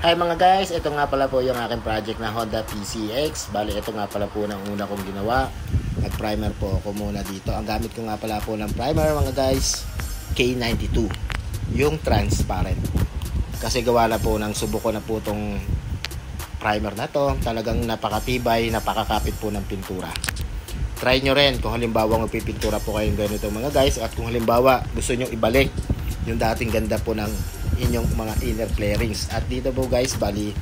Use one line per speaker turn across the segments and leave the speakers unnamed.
Hi mga guys, ito nga pala po yung aking project na Honda PCX. Bali, ito nga pala po ng una kong ginawa. Nag-primer po ako muna dito. Ang gamit ko nga pala po ng primer mga guys, K92. Yung transparent. Kasi gawa na po ng subo ko na po itong primer na to. Talagang napakatibay, napakakapit po ng pintura. Try nyo rin kung halimbawa magpipintura po kayong ganito mga guys. At kung halimbawa gusto nyo ibalik yung dating ganda po ng inyong mga inner flarings. At dito po guys, bali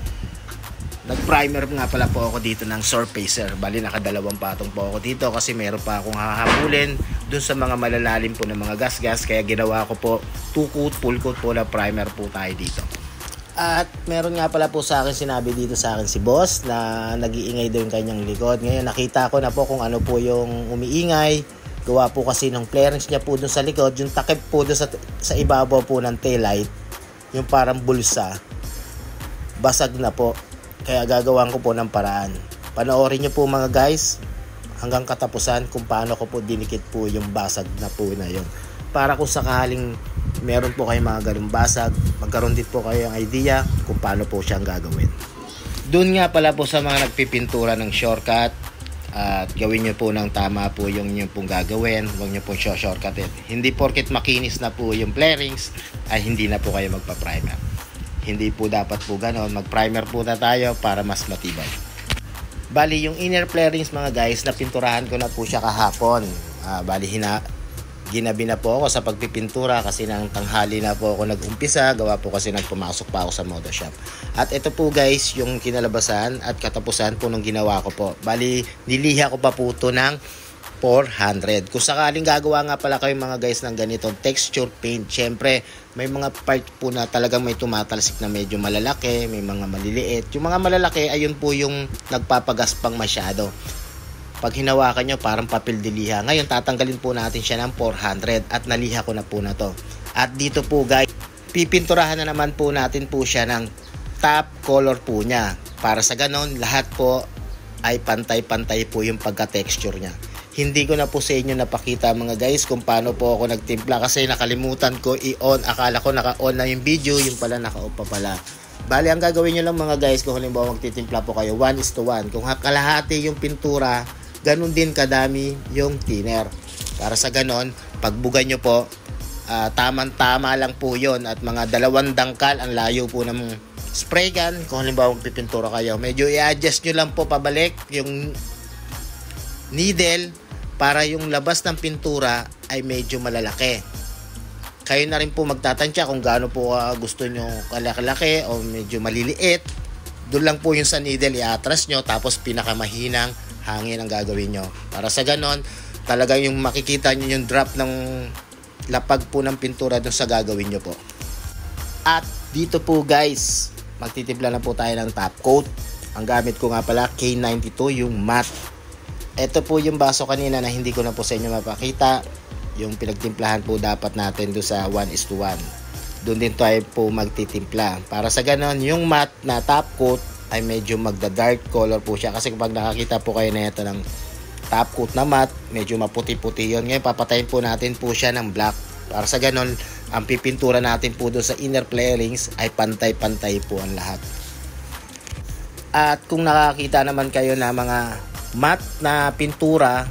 nag-primer nga pala po ako dito ng surfacer. Bali nakadalawang patong po ako dito kasi meron pa akong hahabulin dun sa mga malalalim po ng mga gas-gas. Kaya ginawa ko po 2 coat, full coat po na primer po tayo dito. At meron nga pala po sa akin, sinabi dito sa akin si boss na nag-iingay daw yung kanyang likod. Ngayon nakita ko na po kung ano po yung umiingay. Gawa po kasi ng flarings niya po dun sa likod, yung takip po dun sa ibabaw po ng taillight, yung parang bulsa, basag na po. Kaya gagawan ko po ng paraan. Panoorin nyo po mga guys hanggang katapusan kung paano ko po dinikit po yung basag na po na yun. Para kung sakaling meron po kayong mga ganung basag, magkaroon din po kayo ng idea kung paano po siyang gagawin. Doon nga pala po sa mga nagpipintura ng shortcut, at gawin nyo po ng tama po yung nyo pong gagawin. Huwag nyo po shortcutin. Hindi porket makinis na po yung flarings ay hindi na po kayo magpa-primer. Hindi po dapat po ganon. Mag-primer po na tayo para mas matibay. Bali yung inner flarings mga guys, napinturahan ko na po siya kahapon. Bali ginabi na po ako sa pagpipintura kasi nang tanghali na po ako nag-umpisa. Gawa po kasi nagpumasok pa ako sa motor shop. At ito po guys yung kinalabasan at katapusan po nung ginawa ko po. Bali niliha ko pa po ito ng 400. Kung sakaling gagawa nga pala kayo mga guys ng ganitong texture paint, syempre may mga part po na talagang may tumatalsik na medyo malalaki, may mga maliliit. Yung mga malalaki ayun po yung nagpapagaspang masyado. Pag hinawakan nyo, parang papel de liha. Ngayon, tatanggalin po natin siya ng 400 at naliha ko na po na to. At dito po guys, pipinturahan na naman po natin po siya ng top color po niya. Para sa ganon, lahat po ay pantay-pantay po yung pagka-texture niya. Hindi ko na po sa inyo napakita mga guys kung paano po ako nagtimpla kasi nakalimutan ko i-on. Akala ko naka-on na yung video, yung pala naka-off pa pala. Bali, ang gagawin nyo lang mga guys kung halimbawa magtitimpla po kayo, 1:1. Kung kalahati yung pintura, ganun din kadami yung thinner. Para sa ganon, pagbugan nyo po, tamang-tama lang po yon. At mga 2 dangkal ang layo po ng spray gun. Kung halimbawa magpipintura kayo, medyo i-adjust nyo lang po pabalik yung needle para yung labas ng pintura ay medyo malalaki. Kayo na rin po magtatansya kung gaano po gusto nyo kalaki-laki o medyo maliliit. Doon lang po yung sa needle i-atras nyo, tapos pinakamahinang hangin ang gagawin nyo. Para sa ganon, talagang yung makikita nyo yung drop ng lapag po ng pintura doon sa gagawin nyo po. At dito po guys, magtitimpla na po tayo ng top coat. Ang gamit ko nga pala K92, yung matte. Ito po yung baso kanina na hindi ko na po sa inyo mapakita. Yung pinagtimplahan po dapat natin doon sa 1:1. Doon din tayo po magtitimpla. Para sa ganon, yung matte na top coat ay medyo magda-dark color po siya. Kasi kapag nakakita po kayo na ito ng top coat na matte, medyo maputi-puti yun. Ngayon, papatayin po natin po siya ng black. Para sa ganon, ang pipintura natin po doon sa inner flarings ay pantay-pantay po ang lahat. At kung nakakita naman kayo na mga matte na pintura,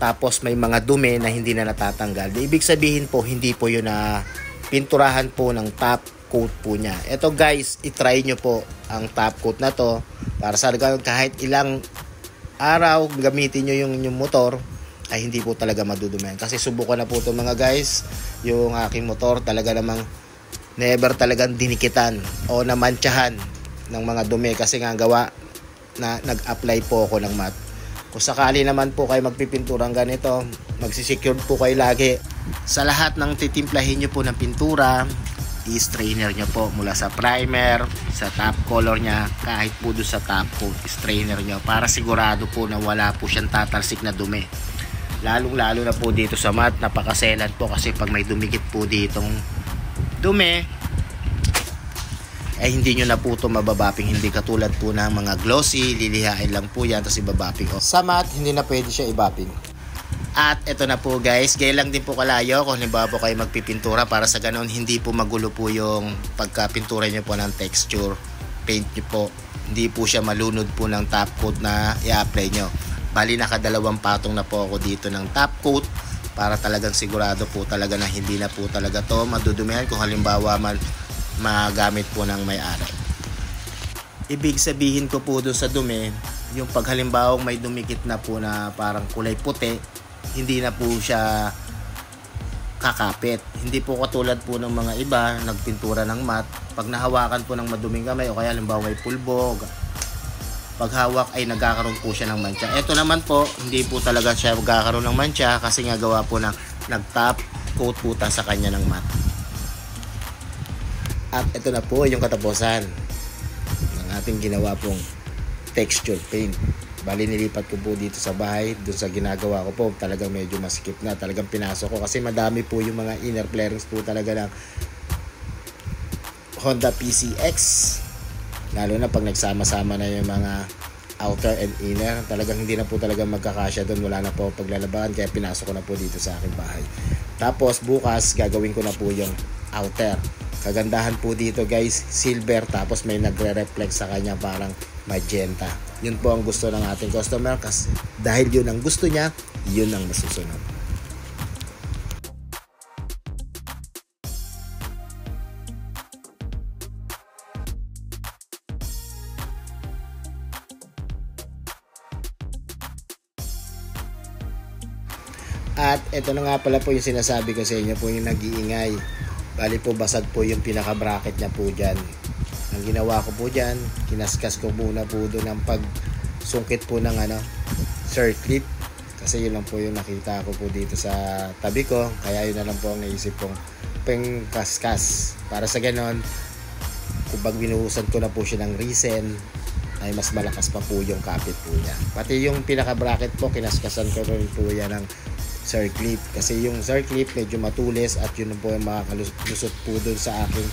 tapos may mga dumi na hindi na natatanggal, ibig sabihin po, hindi po yun na pinturahan po ng top coat po niya. Ito guys, itry nyo po ang top coat na to para sa kahit ilang araw gamitin nyo yung motor ay hindi po talaga madudumihan. Kasi subukan na po ito mga guys, yung aking motor talaga namang never talagang dinikitan o namantsahan ng mga dumi kasi nga gawa na nag-apply po ako ng matte. Kung sakali naman po kayo magpipinturang ganito, magsisecure po kayo lagi sa lahat ng titimplahin nyo po ng pintura. I-strainer nyo po mula sa primer, sa top color nya, kahit po doon sa top coat, strainer nyo para sigurado po na wala po siyang tatalsik na dumi. Lalong-lalo na po dito sa matte, napakaselan po kasi pag may dumikit po ditong dumi, ay hindi nyo na po ito mababapping. Hindi katulad po ng mga glossy, lilihain lang po yan tapos ibabapping. Sa matte, hindi na pwede siya ibapping. At ito na po guys, gaya lang din po kalayo kung halimbawa po kayo magpipintura para sa ganon hindi po magulo po yung pagkapintura nyo po ng texture paint nyo po. Hindi po siya malunod po ng top coat na i-apply nyo. Bali nakadalawang patong na po ako dito ng top coat para talagang sigurado po talaga na hindi na po talaga to madudumihan kung halimbawa magamit po ng may-ari. Ibig sabihin ko po doon sa dumi, yung pag halimbawa may dumikit na po na parang kulay puti, hindi na po siya kakapit. Hindi po katulad po ng mga iba, nagpintura ng matte, pag nahawakan po ng maduming kamay o kaya halimbawa may pulbo, pag hawak ay nagkakaroon po siya ng mancha. Ito naman po, hindi po talaga siya magkakaroon ng mancha kasi nga gawa po ng nag-top coat po sa kanya ng matte. At ito na po yung katapusan ng ating ginawa pong texture paint. Bali nilipat ko po dito sa bahay, dun sa ginagawa ko po, talagang medyo masikip na, talagang pinasok ko kasi madami po yung mga inner flarings po talaga ng Honda PCX. Lalo na pag nagsama-sama na yung mga outer and inner, talagang hindi na po talaga magkakasya doon, wala na po paglalabahan, kaya pinasok ko na po dito sa aking bahay. Tapos bukas gagawin ko na po yung outer. Kagandahan po dito guys, silver, tapos may nagre-reflect sa kanya parang magenta. Yun po ang gusto ng ating customer kasi dahil yun ang gusto niya, yun ang masusunod. At ito na nga pala po yung sinasabi ko sa inyo po, yung nag-iingay. Bali po basag po yung pinaka-bracket niya po dyan. Ang ginawa ko po dyan, kinaskas ko muna po doon ang pagsungkit po ng circlip. Kasi yun lang po yung nakita ko po dito sa tabi ko. Kaya yun na lang po ang naisip kong pengkaskas. Para sa ganon, kung pag binuhusan ko na po siya ng resin, ay mas malakas pa po yung kapit po niya. Pati yung pinaka-bracket po, kinaskasan ko rin po yan ng circlip. Kasi yung circlip medyo matulis at yun po yung makakalusot po dun sa aking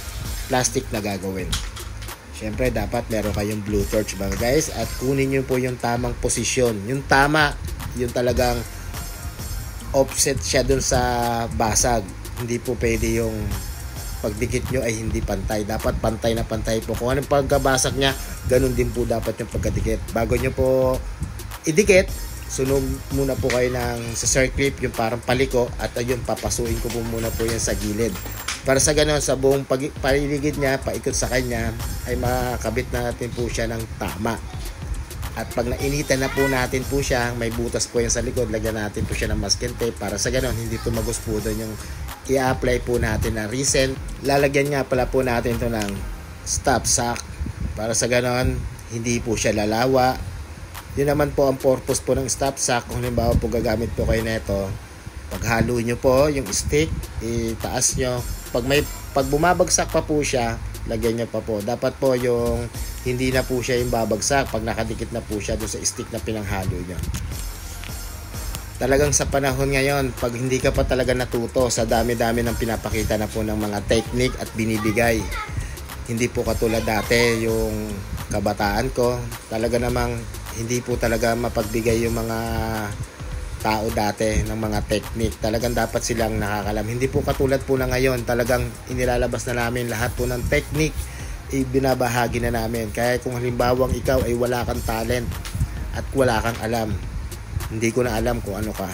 plastic na gagawin. Siyempre dapat meron kayong blue torch ba guys, at kunin nyo po yung tamang posisyon. Yung tama, yung talagang offset siya dun sa basag. Hindi po pwede yung pagdikit nyo ay hindi pantay. Dapat pantay na pantay po. Kung anong pagkabasag nya, ganun din po dapat yung pagkadikit. Bago nyo po idikit, sunog muna po kayo ng sa circlip, yung parang paliko, at ayun, papasuin ko po muna po yan sa gilid. Para sa ganoon, sa buong paligid niya, paikot sa kanya, ay makakabit natin po siya ng tama. At pag nainitan na po natin po siya, may butas po yan sa likod, lagyan natin po siya ng masking tape para sa ganoon, hindi tumagos po doon yung i-apply po natin na resin. Lalagyan nga pala po natin ito ng stop sock para sa ganoon, hindi po siya lalawa. Yun naman po ang purpose po ng stop sock. Kung halimbawa po gagamit po kayo nito, paghalo nyo po yung stick, itaas nyo. Pag bumabagsak pa po siya, lagyan nyo pa po. Dapat po yung hindi na po siya yung babagsak pag nakadikit na po siya doon sa stick na pinanghalo nyo. Talagang sa panahon ngayon, pag hindi ka pa talaga natuto sa dami-dami ng pinapakita na po ng mga technique at binibigay, hindi po katulad dati yung kabataan ko, talaga namang hindi po talaga mapagbigay yung mga tao dati ng mga technique. Talagang dapat silang nakakalam. Hindi po katulad po na ngayon, talagang inilalabas na namin lahat po ng technique, ibinabahagi na namin. Kaya kung halimbawang ikaw ay wala kang talent at wala kang alam, hindi ko na alam kung ano ka.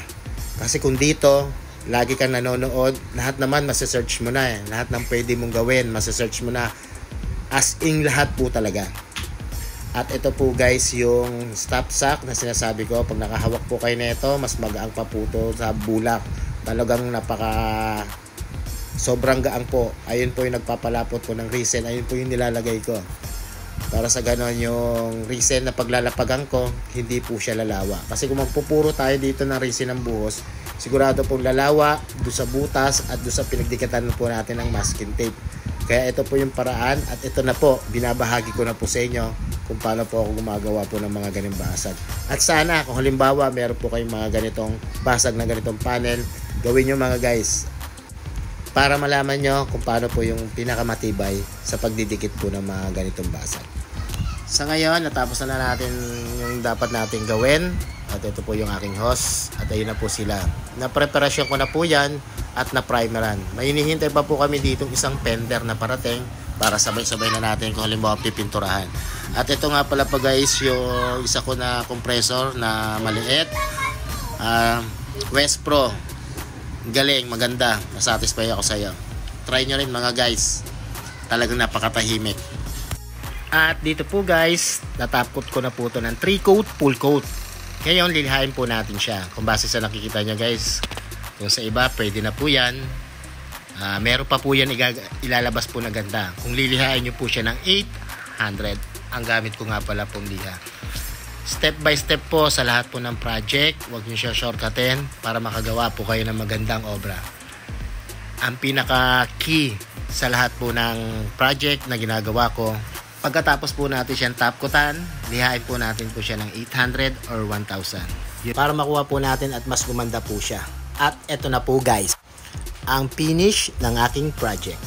Kasi kung dito lagi kang nanonood, lahat naman masa-search mo na lahat ng pwede mong gawin masa-search mo na, as in lahat po talaga. At ito po guys yung stop sock na sinasabi ko, pag nakahawak po kayo nito, mas magaang pa po to sa bulak. Talagang sobrang gaang po. Ayun po yung nagpapalapot po ng resin, ayun po yung nilalagay ko. Para sa ganon yung resin na paglalapagan ko, hindi po siya lalawa. Kasi kung magpupuro tayo dito ng resin ng buhos, sigurado pong lalawa doon sa butas at doon sa pinagdikatan po natin ng masking tape. Kaya ito po yung paraan, at ito na po, binabahagi ko na po sa inyo kung paano po ako gumagawa po ng mga ganitong basag. At sana kung halimbawa meron po kayong mga ganitong basag na ganitong panel, gawin nyo mga guys, para malaman nyo kung paano po yung pinakamatibay sa pagdidikit po ng mga ganitong basag. Sa ngayon, natapos na natin yung dapat natin gawin. At ito po yung aking hose. At ayun na po sila. Napreparasyon ko na po yan at na-primeran. May hinihintay pa po kami dito isang fender na parating. para sabay-sabay na natin kung halimbawa pipinturahan. At ito nga pala pa guys, yung isa ko na compressor na maliit, West Pro. Galing, maganda, nasatisfy ako sa iyo. Try nyo rin mga guys, talagang napakatahimik. At dito po guys, natap coat ko na po ito ng 3 coat, full coat. Ngayon lilihain po natin siya. Kung base sa nakikita nyo guys, kung sa iba pwede na po yan, meron pa po yan ilalabas po na ganda. Kung lilihain nyo po siya ng 800, ang gamit ko nga pala pong liha. Step by step po sa lahat po ng project, huwag nyo siya shortcutin para makagawa po kayo ng magandang obra. Ang pinaka key sa lahat po ng project na ginagawa ko, pagkatapos po natin siyang top coatan, lihain po natin po siya ng 800 or 1,000 para makuha po natin at mas gumanda po siya. At eto na po guys, ang finish ng aking project.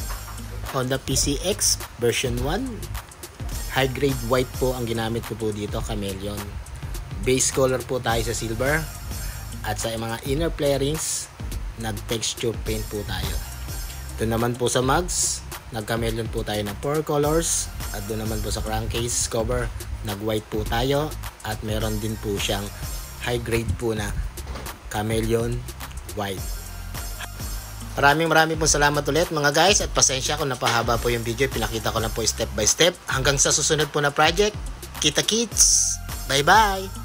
Honda PCX version 1, high grade white po ang ginamit ko po dito, chameleon. Base color po tayo sa silver, at sa mga inner flarings nag texture paint po tayo. Doon naman po sa mugs, nag chameleon po tayo ng 4 colors, at doon naman po sa crankcase cover nag white po tayo, at meron din po siyang high grade po na chameleon white. Maraming pong salamat ulit mga guys, at pasensya kung napahaba po yung video. Pinakita ko lang po step by step. Hanggang sa susunod po na project. Kita kits! Bye bye!